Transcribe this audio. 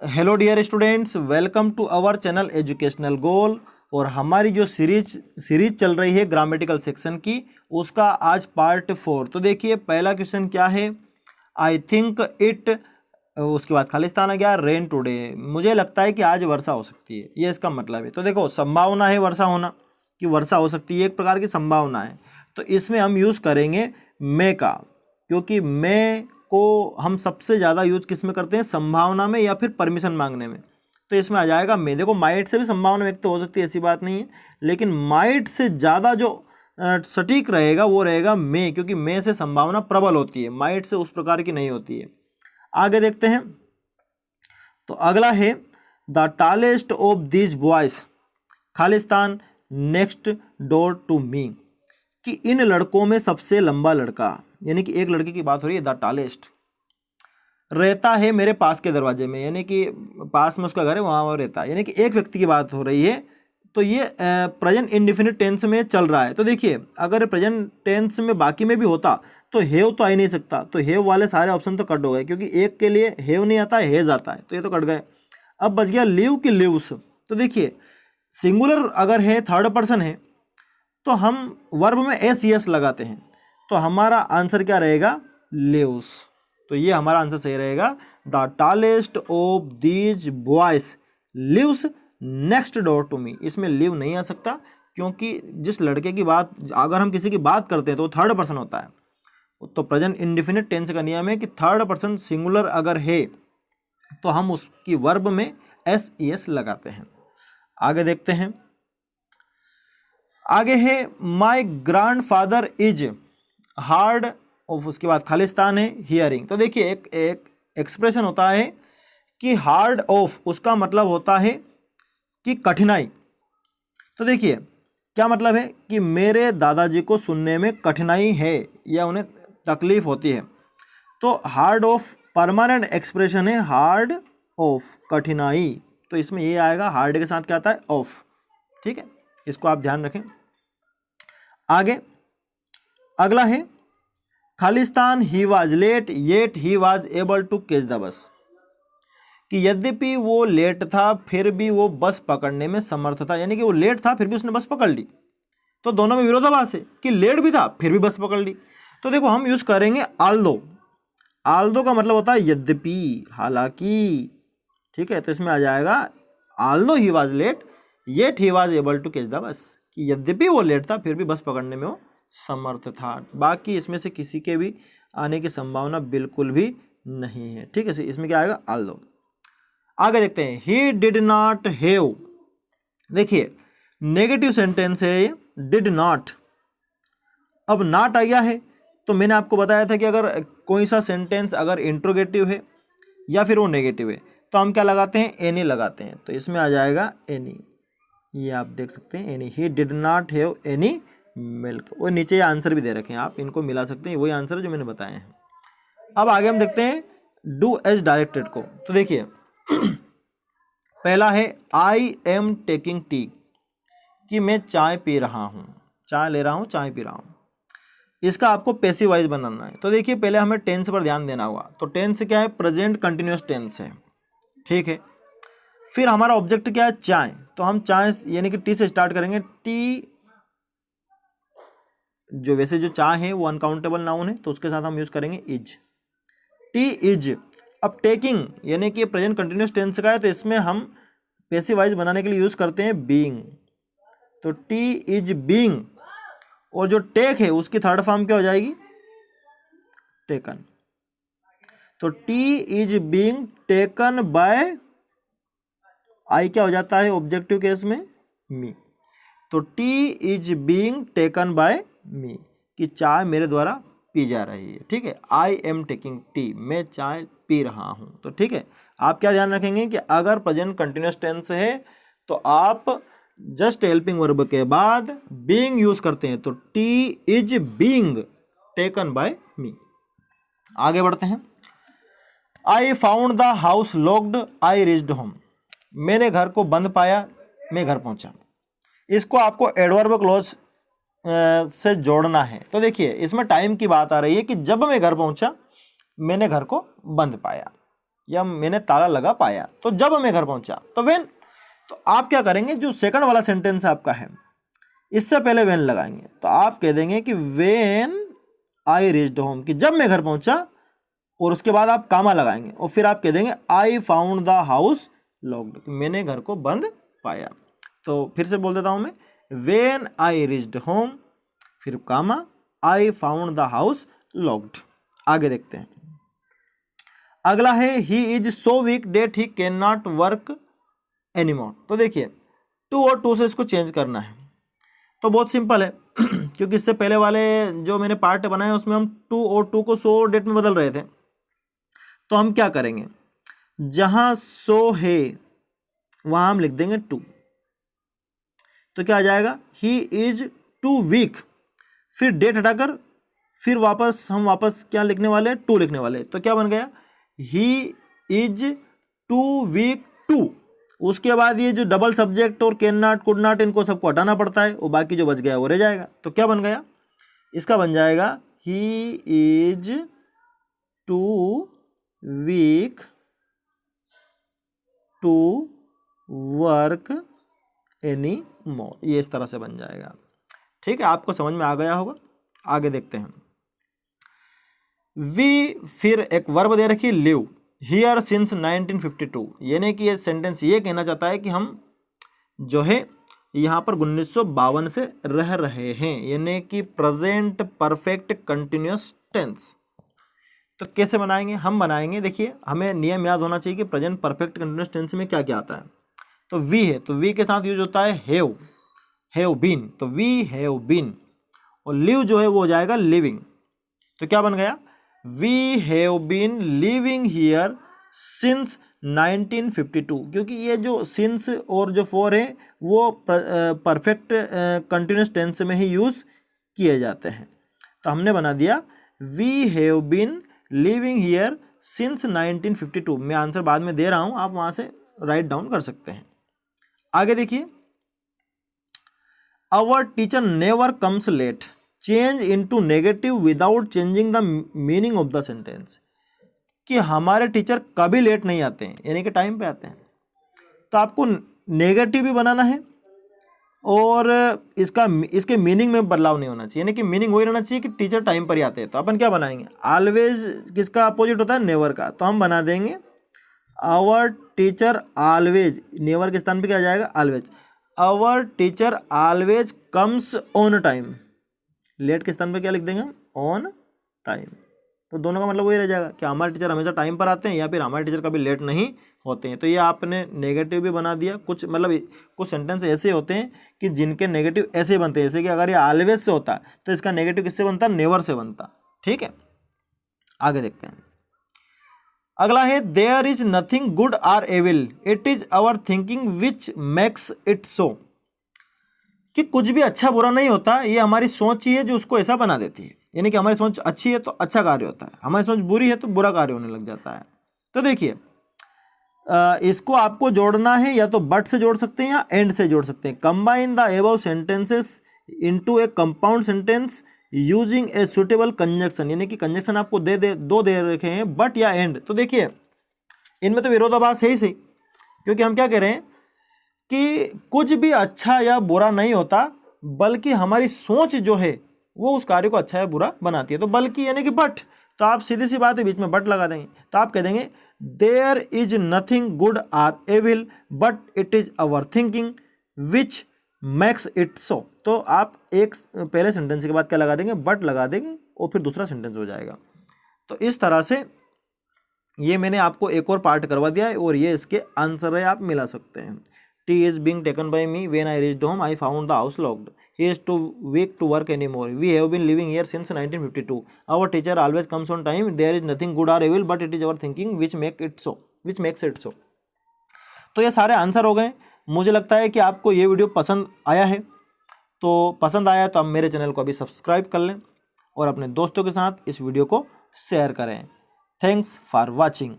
Hello dear students, welcome to our channel educational goal. और हमारी जो सीरीज चल रही है ग्रामेटिकल सेक्शन की, उसका आज पार्ट 4। तो देखिए पहला क्वेश्चन क्या है, आई थिंक इट, उसके बाद खालिस्तान आ गया, रेन टुडे, मुझे लगता है कि आज वर्षा हो सकती है, ये इसका मतलब है। तो देखो संभावना है वर्षा होना, कि वर्षा हो सकती है, एक प्रकार की संभावना है। तो इसमें हम यूज़ करेंगे मे का, क्योंकि मे को हम सबसे ज़्यादा यूज किस में करते हैं, संभावना में या फिर परमिशन मांगने में। तो इसमें आ जाएगा मे। देखो माइट से भी संभावना व्यक्त हो सकती है, ऐसी बात नहीं है, लेकिन माइट से ज़्यादा जो सटीक रहेगा वो रहेगा मे, क्योंकि मे से संभावना प्रबल होती है, माइट से उस प्रकार की नहीं होती है। आगे देखते हैं। तो अगला है the tallest of these boys खालिस्तान नेक्स्ट डोर टू मी, कि इन लड़कों में सबसे लंबा लड़का, यानी कि एक लड़के की बात हो रही है, द टालेस्ट, रहता है मेरे पास के दरवाजे में, यानी कि पास में उसका घर है, वहाँ वो रहता है, यानी कि एक व्यक्ति की बात हो रही है। तो ये प्रेजेंट इंडिफिनिट टेंस में चल रहा है। तो देखिए अगर प्रेजेंट टेंस में बाकी में भी होता तो हेव तो आ ही नहीं सकता, तो हेव वाले सारे ऑप्शन तो कट हो गए, क्योंकि एक के लिए हेव नहीं आता है, हेज आता है, तो ये तो कट गए। अब बच गया लिव की लिव्स। तो देखिए सिंगुलर अगर है, थर्ड पर्सन है, तो हम वर्ब में एस यस लगाते हैं, तो हमारा आंसर क्या रहेगा, लिव्स। तो ये हमारा आंसर सही रहेगा, the tallest of these boys lives next door to me. इसमें लिव नहीं आ सकता, क्योंकि जिस लड़के की बात, अगर हम किसी की बात करते हैं तो थर्ड पर्सन होता है। तो प्रेजेंट इंडिफिनिट टेंस का नियम है कि थर्ड पर्सन सिंगुलर अगर है तो हम उसकी वर्ब में एस एस लगाते हैं। आगे देखते हैं। आगे है my grand father is hard of, उसके बाद खालिस्तान है हियरिंग। तो देखिए एक एक्सप्रेशन होता है कि हार्ड ऑफ, उसका मतलब होता है कि कठिनाई। तो देखिए क्या मतलब है कि मेरे दादाजी को सुनने में कठिनाई है या उन्हें तकलीफ होती है। तो हार्ड ऑफ परमानेंट एक्सप्रेशन है, हार्ड ऑफ कठिनाई, तो इसमें ये आएगा, हार्ड के साथ क्या आता है, ऑफ। ठीक है, इसको आप ध्यान रखें। आगे अगला है खालिस्तान he was late yet he was able to catch the bus, कि यद्यपि वो लेट था फिर भी वो बस पकड़ने में समर्थ था, यानी कि वो लेट था फिर भी उसने बस पकड़ ली। तो दोनों में विरोधाभास है कि लेट भी था फिर भी बस पकड़ ली। तो देखो हम यूज करेंगे आल्दो। आल्दो का मतलब होता है यद्यपि, हालांकि। ठीक है, तो इसमें आ जाएगा although he was late yet he was able to catch the bus, कि यद्यपि वो लेट था फिर भी बस पकड़ने में वो समर्थ था। बाकी इसमें से किसी के भी आने की संभावना बिल्कुल भी नहीं है। ठीक है, इसमें क्या आएगा, आल्दो। आगे देखते हैं, ही डिड नॉट हैव। देखिए नेगेटिव सेंटेंस है ये, डिड नॉट। अब नॉट आ गया है, तो मैंने आपको बताया था कि अगर कोई सा सेंटेंस अगर इंट्रोगेटिव है या फिर वो नेगेटिव है तो हम क्या लगाते हैं, एनी लगाते हैं। तो इसमें आ जाएगा एनी, ये आप देख सकते हैं, any. He did not have any milk. वो नीचे आंसर भी दे रखे हैं, आप इनको मिला सकते हैं, वही आंसर है जो मैंने बताए हैं। अब आगे हम देखते हैं डू एज डायरेक्टेड को। तो देखिए पहला है आई एम टेकिंग टी, कि मैं चाय पी रहा हूँ, चाय ले रहा हूँ, चाय पी रहा हूँ। इसका आपको पैसिव वाइज बनाना है। तो देखिए पहले हमें टेंस पर ध्यान देना होगा। तो टेंस क्या है, प्रेजेंट कंटिन्यूअस टेंस है। ठीक है, फिर हमारा ऑब्जेक्ट क्या है, चाय। तो हम चाय यानी कि टी से स्टार्ट करेंगे, टी, जो वैसे जो चाय है वो अनकाउंटेबल नाउन है, तो उसके साथ हम यूज करेंगे इज, टी इज। अब टेकिंग यानी कि प्रेजेंट कंटिन्यूअस टेंस का है, तो इसमें हम पैसिव वाइज बनाने के लिए यूज करते हैं बीइंग। तो टी इज बीइंग, और जो टेक है उसकी थर्ड फॉर्म क्या हो जाएगी, टेकन। तो tea is being taken by, I क्या हो जाता है ऑब्जेक्टिव केस में, मी। तो tea is being taken by me, कि चाय मेरे द्वारा पी जा रही है। ठीक है, आई एम टेकिंग टी, मैं चाय पी रहा हूं। तो ठीक है, आप क्या ध्यान रखेंगे कि अगर प्रेजेंट कंटिन्यूअस टेंस है तो आप जस्ट हेल्पिंग वर्ब के बाद बीइंग यूज करते हैं। तो tea is being taken by me. आगे बढ़ते हैं। I found the house locked I reached home, मैंने घर को बंद पाया, मैं घर पहुंचा। इसको आपको एडवर्ब क्लॉज से जोड़ना है। तो देखिए इसमें टाइम की बात आ रही है कि जब मैं घर पहुंचा मैंने घर को बंद पाया। या मैंने ताला लगा पाया, तो जब मैं घर पहुंचा, तो व्हेन। तो आप क्या करेंगे, जो सेकंड वाला सेंटेंस आपका है इससे पहले व्हेन लगाएंगे, तो आप कह देंगे कि व्हेन आई रीच्ड होम, कि जब मैं घर पहुंचा, और उसके बाद आप कामा लगाएंगे और फिर आप कह देंगे आई फाउंड द हाउस लॉक्ड, मैंने घर को बंद पाया। तो फिर से बोल देता हूं मैं, व्हेन आई रीच्ड होम, फिर comma, I found the house locked. आगे देखते हैं, अगला है he is so weak that he can not work anymore. तो देखिए टू और टू से इसको चेंज करना है, तो बहुत सिंपल है क्योंकि इससे पहले वाले जो मैंने पार्ट बनाए उसमें हम टू और टू को सो डेट में बदल रहे थे। तो हम क्या करेंगे, जहां सो है वहां हम लिख देंगे टू, तो क्या आ जाएगा, ही इज टू वीक, फिर डेट हटाकर फिर हम वापस क्या लिखने वाले हैं, टू लिखने वाले हैं। तो क्या बन गया, he is too weak to. उसके बाद ये जो डबल सब्जेक्ट और कैन नॉट, कुड नॉट, इनको सबको हटाना पड़ता है, और बाकी जो बच गया वो रह जाएगा। तो क्या बन गया, इसका बन जाएगा he is too weak to work any more, ये इस तरह से बन जाएगा। ठीक है, आपको समझ में आ गया होगा। आगे देखते हैं, वी, फिर एक वर्ब दे रखी लिव हियर सिंस 1952, यानी कि ये सेंटेंस ये कहना चाहता है कि हम जो है यहाँ पर 1952 से रह रहे हैं, यानी कि प्रेजेंट परफेक्ट कंटिन्यूअस टेंस। तो कैसे बनाएंगे, हम बनाएंगे, देखिए हमें नियम याद होना चाहिए कि प्रेजेंट परफेक्ट कंटिन्यूअस टेंस में क्या क्या आता है। तो वी है, तो वी के साथ यूज होता है हैव बीन, तो वी हैव बीन, और लिव जो है वो हो जाएगा लिविंग। तो क्या बन गया, we have been living here since 1952, क्योंकि ये जो सिंस और जो फॉर है वो परफेक्ट कंटिन्यूअस टेंस में ही यूज किए जाते हैं। तो हमने बना दिया we have been living here since 1952। मैं आंसर बाद में दे रहा हूं, आप वहां से राइट डाउन कर सकते हैं। आगे देखिए, our teacher never comes late, change into negative without changing the meaning of the sentence, कि हमारे टीचर कभी लेट नहीं आते हैं, यानी कि टाइम पे आते हैं। तो आपको नेगेटिव भी बनाना है और इसके मीनिंग में बदलाव नहीं होना चाहिए, यानी कि मीनिंग वही रहना चाहिए कि टीचर टाइम पर ही आते हैं। तो अपन क्या बनाएंगे, ऑलवेज किसका अपोजिट होता है, नेवर का, तो हम बना देंगे आवर टीचर ऑलवेज, नेवर के स्थान पे क्या आ जाएगा, always, our teacher always comes on time, late के स्थान पे क्या लिख देंगे, ऑन टाइम। तो दोनों का मतलब वही रह जाएगा कि हमारे टीचर हमेशा टाइम पर आते हैं या फिर हमारे टीचर कभी लेट नहीं होते हैं। तो ये आपने नेगेटिव भी बना दिया। कुछ मतलब कुछ सेंटेंस ऐसे होते हैं कि जिनके नेगेटिव ऐसे बनते हैं, जैसे कि अगर ये ऑलवेज से होता तो इसका नेगेटिव किससे बनता, नेवर से बनता। ठीक है, आगे देखते हैं, अगला है there is nothing good or evil, it is our thinking which makes it so, कि कुछ भी अच्छा बुरा नहीं होता, ये हमारी सोच ही है जो उसको ऐसा बना देती है। यानी कि हमारी सोच अच्छी है तो अच्छा कार्य होता है, हमारी सोच बुरी है तो बुरा कार्य होने लग जाता है। तो देखिए इसको आपको जोड़ना है, या तो बट से जोड़ सकते हैं या एंड से जोड़ सकते हैं। Combine the above sentences into A compound sentence using a suitable conjunction, यानी कि कंजक्शन आपको दो दे रखे हैं, बट या एंड। तो देखिए इनमें तो विरोधाभास है ही सही, क्योंकि हम क्या कह रहे हैं कि कुछ भी अच्छा या बुरा नहीं होता, बल्कि हमारी सोच जो है वो उस कार्य को अच्छा या बुरा बनाती है। तो बल्कि यानी कि बट, तो आप सीधी सी बात है बीच में बट लगा देंगे, तो आप कह देंगे there is nothing good or evil but it is our thinking which makes it so. तो आप एक पहले सेंटेंस के बाद क्या लगा देंगे, बट लगा देंगे, और फिर दूसरा सेंटेंस हो जाएगा। तो इस तरह से ये मैंने आपको एक और पार्ट करवा दिया है, और ये इसके आंसर है, आप मिला सकते हैं। T is being taken by me when I reached home, I found the house locked, he is too weak to work anymore, we have been living here since 1952, our teacher always comes on time, there is nothing good or evil but it is our thinking which makes it so। तो ये सारे answer हो गए। मुझे लगता है कि आपको ये वीडियो पसंद आया है, तो पसंद आया तो आप मेरे चैनल को अभी सब्सक्राइब कर लें और अपने दोस्तों के साथ इस वीडियो को शेयर करें। Thanks for watching.